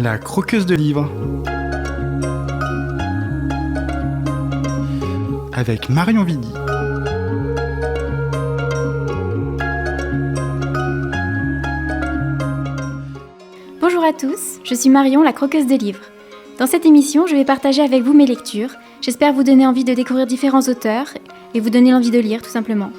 La croqueuse de livres. Avec Marion Vidi. Bonjour à tous, je suis Marion, la croqueuse de livres. Dans cette émission, je vais partager avec vous mes lectures. J'espère vous donner envie de découvrir différents auteurs et vous donner l'envie de lire, tout simplement.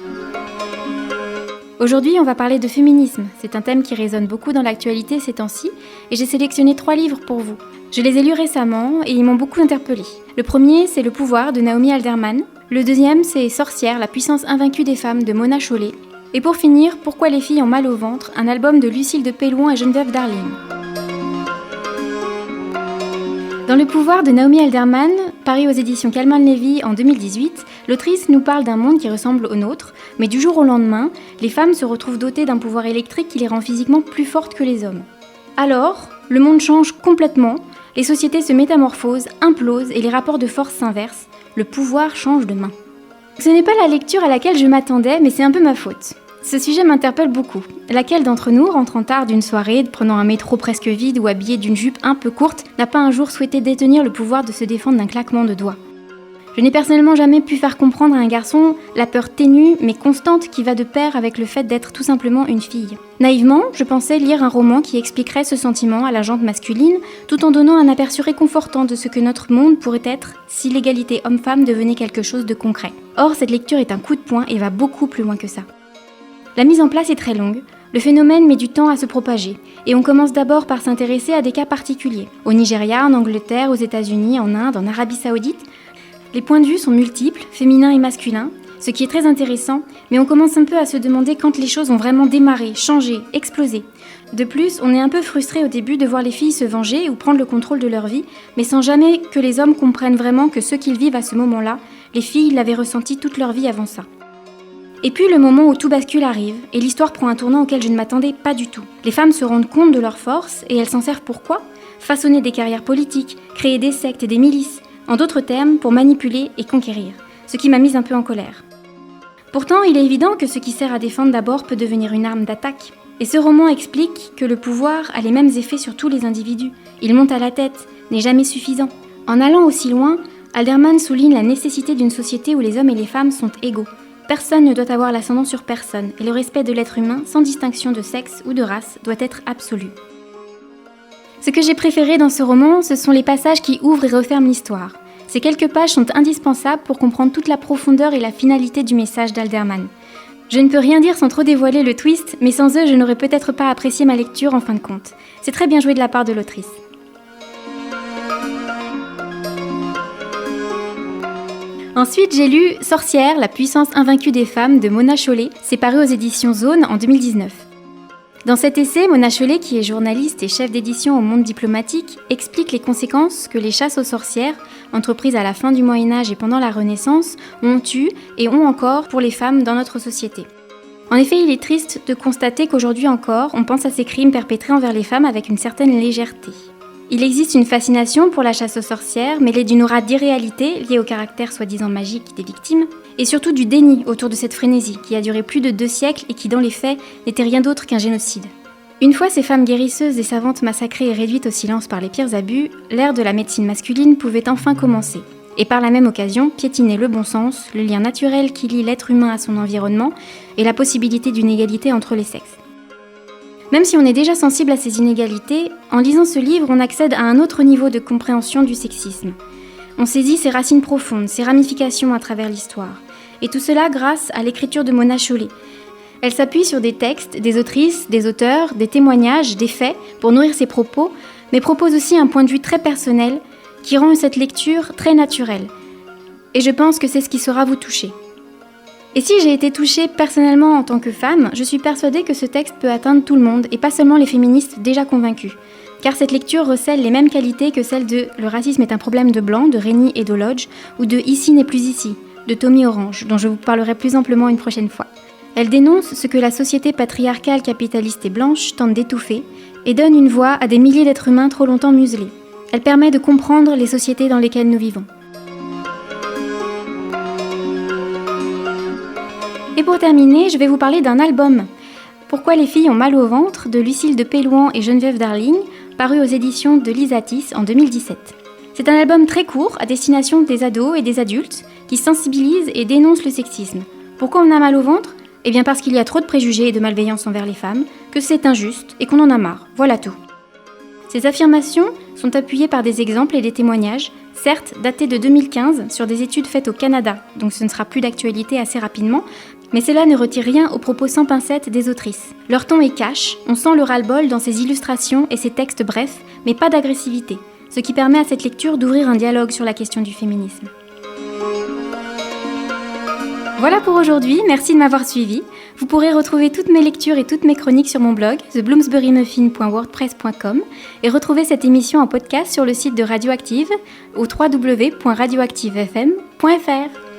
Aujourd'hui, on va parler de féminisme. C'est un thème qui résonne beaucoup dans l'actualité ces temps-ci et j'ai sélectionné 3 livres pour vous. Je les ai lus récemment et ils m'ont beaucoup interpellée. Le premier, c'est Le pouvoir de Naomi Alderman. Le deuxième, c'est Sorcière, la puissance invaincue des femmes de Mona Chollet. Et pour finir, Pourquoi les filles ont mal au ventre, un album de Lucille de Pellouin et Geneviève Darling. Dans Le pouvoir de Naomi Alderman, paru aux éditions Calman-Levy en 2018, l'autrice nous parle d'un monde qui ressemble au nôtre, mais du jour au lendemain, les femmes se retrouvent dotées d'un pouvoir électrique qui les rend physiquement plus fortes que les hommes. Alors, le monde change complètement, les sociétés se métamorphosent, implosent et les rapports de force s'inversent, le pouvoir change de main. Ce n'est pas la lecture à laquelle je m'attendais, mais c'est un peu ma faute. Ce sujet m'interpelle beaucoup. Laquelle d'entre nous, rentrant tard d'une soirée, prenant un métro presque vide ou habillée d'une jupe un peu courte, n'a pas un jour souhaité détenir le pouvoir de se défendre d'un claquement de doigts ? Je n'ai personnellement jamais pu faire comprendre à un garçon la peur ténue mais constante qui va de pair avec le fait d'être tout simplement une fille. Naïvement, je pensais lire un roman qui expliquerait ce sentiment à la jante masculine, tout en donnant un aperçu réconfortant de ce que notre monde pourrait être si l'égalité homme-femme devenait quelque chose de concret. Or, cette lecture est un coup de poing et va beaucoup plus loin que ça. La mise en place est très longue, le phénomène met du temps à se propager, et on commence d'abord par s'intéresser à des cas particuliers. Au Nigeria, en Angleterre, aux États-Unis, en Inde, en Arabie Saoudite, les points de vue sont multiples, féminins et masculins, ce qui est très intéressant, mais on commence un peu à se demander quand les choses ont vraiment démarré, changé, explosé. De plus, on est un peu frustré au début de voir les filles se venger ou prendre le contrôle de leur vie, mais sans jamais que les hommes comprennent vraiment que ce qu'ils vivent à ce moment-là, les filles l'avaient ressenti toute leur vie avant ça. Et puis le moment où tout bascule arrive, et l'histoire prend un tournant auquel je ne m'attendais pas du tout. Les femmes se rendent compte de leur force, et elles s'en servent pour quoi ? Façonner des carrières politiques, créer des sectes et des milices, en d'autres termes, pour manipuler et conquérir, ce qui m'a mise un peu en colère. Pourtant, il est évident que ce qui sert à défendre d'abord peut devenir une arme d'attaque. Et ce roman explique que le pouvoir a les mêmes effets sur tous les individus. Il monte à la tête, n'est jamais suffisant. En allant aussi loin, Alderman souligne la nécessité d'une société où les hommes et les femmes sont égaux. Personne ne doit avoir l'ascendant sur personne, et le respect de l'être humain, sans distinction de sexe ou de race, doit être absolu. Ce que j'ai préféré dans ce roman, ce sont les passages qui ouvrent et referment l'histoire. Ces quelques pages sont indispensables pour comprendre toute la profondeur et la finalité du message d'Alderman. Je ne peux rien dire sans trop dévoiler le twist, mais sans eux, je n'aurais peut-être pas apprécié ma lecture en fin de compte. C'est très bien joué de la part de l'autrice. Ensuite, j'ai lu Sorcière, la puissance invaincue des femmes de Mona Chollet, c'est paru aux éditions Zone en 2019. Dans cet essai, Mona Chollet, qui est journaliste et chef d'édition au Monde diplomatique, explique les conséquences que les chasses aux sorcières, entreprises à la fin du Moyen-Âge et pendant la Renaissance, ont eu et ont encore pour les femmes dans notre société. En effet, il est triste de constater qu'aujourd'hui encore, on pense à ces crimes perpétrés envers les femmes avec une certaine légèreté. Il existe une fascination pour la chasse aux sorcières, mêlée d'une aura d'irréalité liée au caractère soi-disant magique des victimes, et surtout du déni autour de cette frénésie qui a duré plus de 2 siècles et qui, dans les faits, n'était rien d'autre qu'un génocide. Une fois ces femmes guérisseuses et savantes massacrées et réduites au silence par les pires abus, l'ère de la médecine masculine pouvait enfin commencer, et par la même occasion piétiner le bon sens, le lien naturel qui lie l'être humain à son environnement et la possibilité d'une égalité entre les sexes. Même si on est déjà sensible à ces inégalités, en lisant ce livre, on accède à un autre niveau de compréhension du sexisme. On saisit ses racines profondes, ses ramifications à travers l'histoire. Et tout cela grâce à l'écriture de Mona Chollet. Elle s'appuie sur des textes, des autrices, des auteurs, des témoignages, des faits pour nourrir ses propos, mais propose aussi un point de vue très personnel qui rend cette lecture très naturelle. Et je pense que c'est ce qui saura vous toucher. Et si j'ai été touchée personnellement en tant que femme, je suis persuadée que ce texte peut atteindre tout le monde et pas seulement les féministes déjà convaincues. Car cette lecture recèle les mêmes qualités que celles de « Le racisme est un problème de blanc » de Rény et Dolodge ou de « Ici n'est plus ici » de Tommy Orange, dont je vous parlerai plus amplement une prochaine fois. Elle dénonce ce que la société patriarcale, capitaliste et blanche tente d'étouffer et donne une voix à des milliers d'êtres humains trop longtemps muselés. Elle permet de comprendre les sociétés dans lesquelles nous vivons. Et pour terminer, je vais vous parler d'un album. Pourquoi les filles ont mal au ventre de Lucille de Pellouin et Geneviève Darling, paru aux éditions de Lisatis en 2017. C'est un album très court à destination des ados et des adultes qui sensibilise et dénonce le sexisme. Pourquoi on a mal au ventre ? Eh bien parce qu'il y a trop de préjugés et de malveillance envers les femmes, que c'est injuste et qu'on en a marre, voilà tout. Ces affirmations sont appuyées par des exemples et des témoignages, certes datés de 2015 sur des études faites au Canada, donc ce ne sera plus d'actualité assez rapidement, mais cela ne retire rien aux propos sans pincettes des autrices. Leur ton est cash, on sent le ras-le-bol dans ces illustrations et ces textes brefs, mais pas d'agressivité, ce qui permet à cette lecture d'ouvrir un dialogue sur la question du féminisme. Voilà pour aujourd'hui, merci de m'avoir suivi. Vous pourrez retrouver toutes mes lectures et toutes mes chroniques sur mon blog, thebloomsburymuffin.wordpress.com et retrouver cette émission en podcast sur le site de Radioactive au www.radioactivefm.fr.